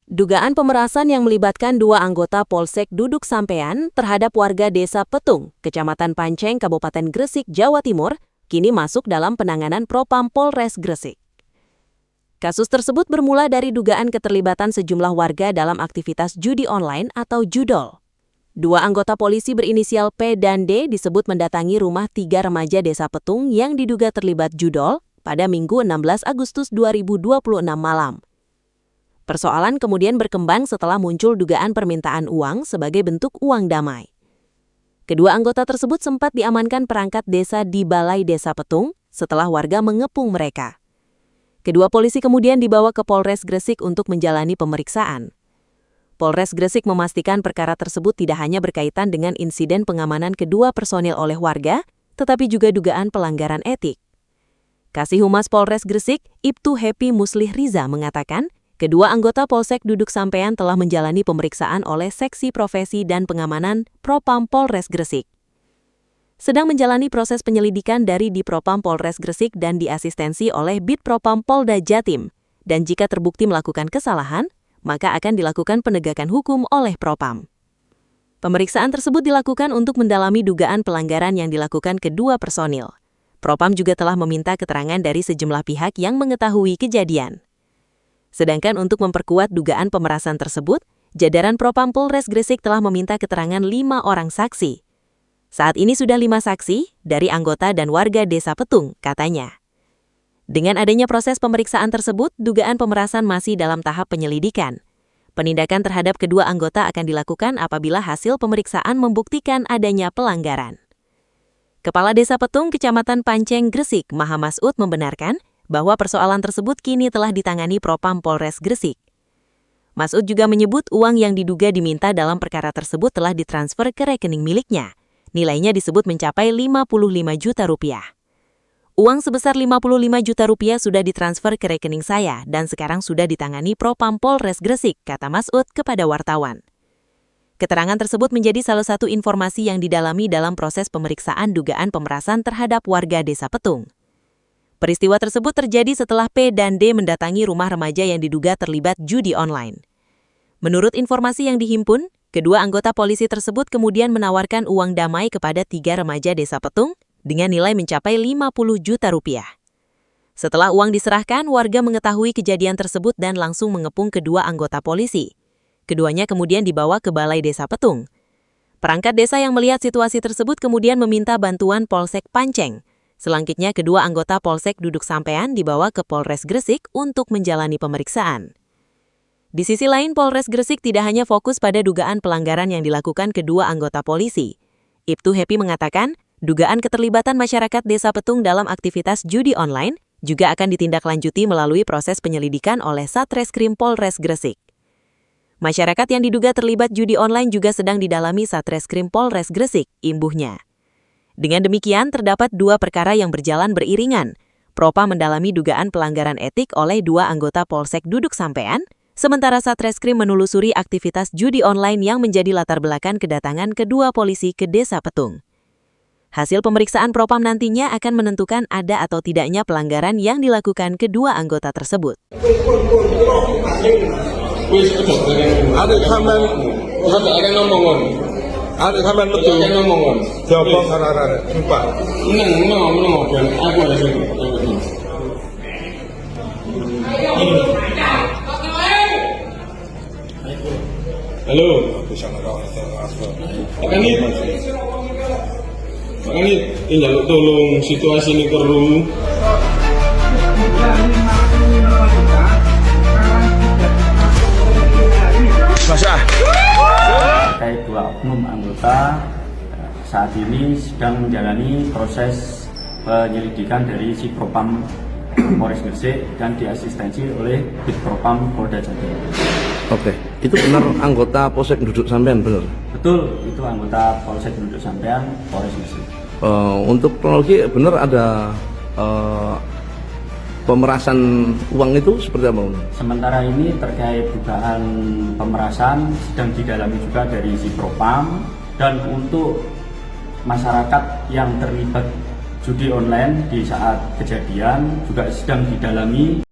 Dugaan pemerasan yang melibatkan dua anggota Polsek Duduk Sampean terhadap warga Desa Petung, Kecamatan Panceng, Kabupaten Gresik, Jawa Timur, kini masuk dalam penanganan Propam Polres Gresik. Kasus tersebut bermula dari dugaan keterlibatan sejumlah warga dalam aktivitas judi online atau judol. Dua anggota polisi berinisial P dan D disebut mendatangi rumah 3 remaja Desa Petung yang diduga terlibat judol pada Minggu 16 Agustus 2026 malam. Persoalan kemudian berkembang setelah muncul dugaan permintaan uang sebagai bentuk uang damai. Kedua anggota tersebut sempat diamankan perangkat desa di Balai Desa Petung setelah warga mengepung mereka. Kedua polisi kemudian dibawa ke Polres Gresik untuk menjalani pemeriksaan. Polres Gresik memastikan perkara tersebut tidak hanya berkaitan dengan insiden pengamanan kedua personil oleh warga, tetapi juga dugaan pelanggaran etik. Kasih Humas Polres Gresik, Ibtu Happy Muslih Riza mengatakan, kedua anggota Polsek Duduk Sampean telah menjalani pemeriksaan oleh Seksi Profesi dan Pengamanan Propam Polres Gresik. Sedang menjalani proses penyelidikan dari Dipropam Polres Gresik dan diasistensi oleh Bid Propam Polda Jatim. Dan jika terbukti melakukan kesalahan, maka akan dilakukan penegakan hukum oleh Propam. Pemeriksaan tersebut dilakukan untuk mendalami dugaan pelanggaran yang dilakukan kedua personil. Propam juga telah meminta keterangan dari sejumlah pihak yang mengetahui kejadian. Sedangkan untuk memperkuat dugaan pemerasan tersebut, jajaran Propam Polres Gresik telah meminta keterangan 5 orang saksi. Saat ini sudah 5 saksi dari anggota dan warga Desa Petung, katanya. Dengan adanya proses pemeriksaan tersebut, dugaan pemerasan masih dalam tahap penyelidikan. Penindakan terhadap kedua anggota akan dilakukan apabila hasil pemeriksaan membuktikan adanya pelanggaran. Kepala Desa Petung, Kecamatan Panceng, Gresik, Maha Masud membenarkan bahwa persoalan tersebut kini telah ditangani Propam Polres Gresik. Masud juga menyebut uang yang diduga diminta dalam perkara tersebut telah ditransfer ke rekening miliknya. Nilainya disebut mencapai 55 juta rupiah. Uang sebesar 55 juta rupiah sudah ditransfer ke rekening saya dan sekarang sudah ditangani Propam Polres Gresik, kata Masud kepada wartawan. Keterangan tersebut menjadi salah satu informasi yang didalami dalam proses pemeriksaan dugaan pemerasan terhadap warga Desa Petung. Peristiwa tersebut terjadi setelah P dan D mendatangi rumah remaja yang diduga terlibat judi online. Menurut informasi yang dihimpun, kedua anggota polisi tersebut kemudian menawarkan uang damai kepada 3 remaja Desa Petung dengan nilai mencapai 50 juta rupiah. Setelah uang diserahkan, warga mengetahui kejadian tersebut dan langsung mengepung kedua anggota polisi. Keduanya kemudian dibawa ke Balai Desa Petung. Perangkat desa yang melihat situasi tersebut kemudian meminta bantuan Polsek Panceng. Selanjutnya, kedua anggota Polsek Duduk Sampean dibawa ke Polres Gresik untuk menjalani pemeriksaan. Di sisi lain, Polres Gresik tidak hanya fokus pada dugaan pelanggaran yang dilakukan kedua anggota polisi. Ibtu Happy mengatakan, dugaan keterlibatan masyarakat Desa Petung dalam aktivitas judi online juga akan ditindaklanjuti melalui proses penyelidikan oleh Satreskrim Polres Gresik. Masyarakat yang diduga terlibat judi online juga sedang didalami Satreskrim Polres Gresik, imbuhnya. Dengan demikian, terdapat 2 perkara yang berjalan beriringan. Propam mendalami dugaan pelanggaran etik oleh 2 anggota Polsek Duduk Sampean, sementara Satreskrim menelusuri aktivitas judi online yang menjadi latar belakang kedatangan kedua polisi ke Desa Petung. Hasil pemeriksaan Propam nantinya akan menentukan ada atau tidaknya pelanggaran yang dilakukan kedua anggota tersebut. Ada sampean betul. Jawab arah-arah. Sumpah. Menang, dan aku ada sini. Halo. Makanya ini jaluk tolong situasi ini keruh. Masya. Terkait 2 oknum anggota saat ini sedang menjalani proses penyelidikan dari si Propam Polres Gresik dan diasistensi oleh Bid Propam Polda Jatim. Oke, itu benar anggota Polsek Duduk Sampean, benar? Betul, itu anggota Polsek Duduk Sampean Polres Gresik. Untuk kronologi benar ada pemerasan uang itu seperti apa? Sementara ini terkait dugaan pemerasan sedang didalami juga dari si Propam, dan untuk masyarakat yang terlibat judi online di saat kejadian juga sedang didalami.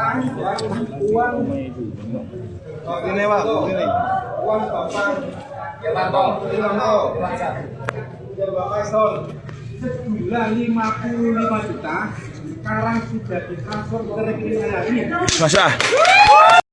Ini Pak, ini. Uang Bapak. Ya Pak, ya Bapak Son. Sejumlah 55 juta sekarang sudah ditransfer ke rekening saya ini. Masa?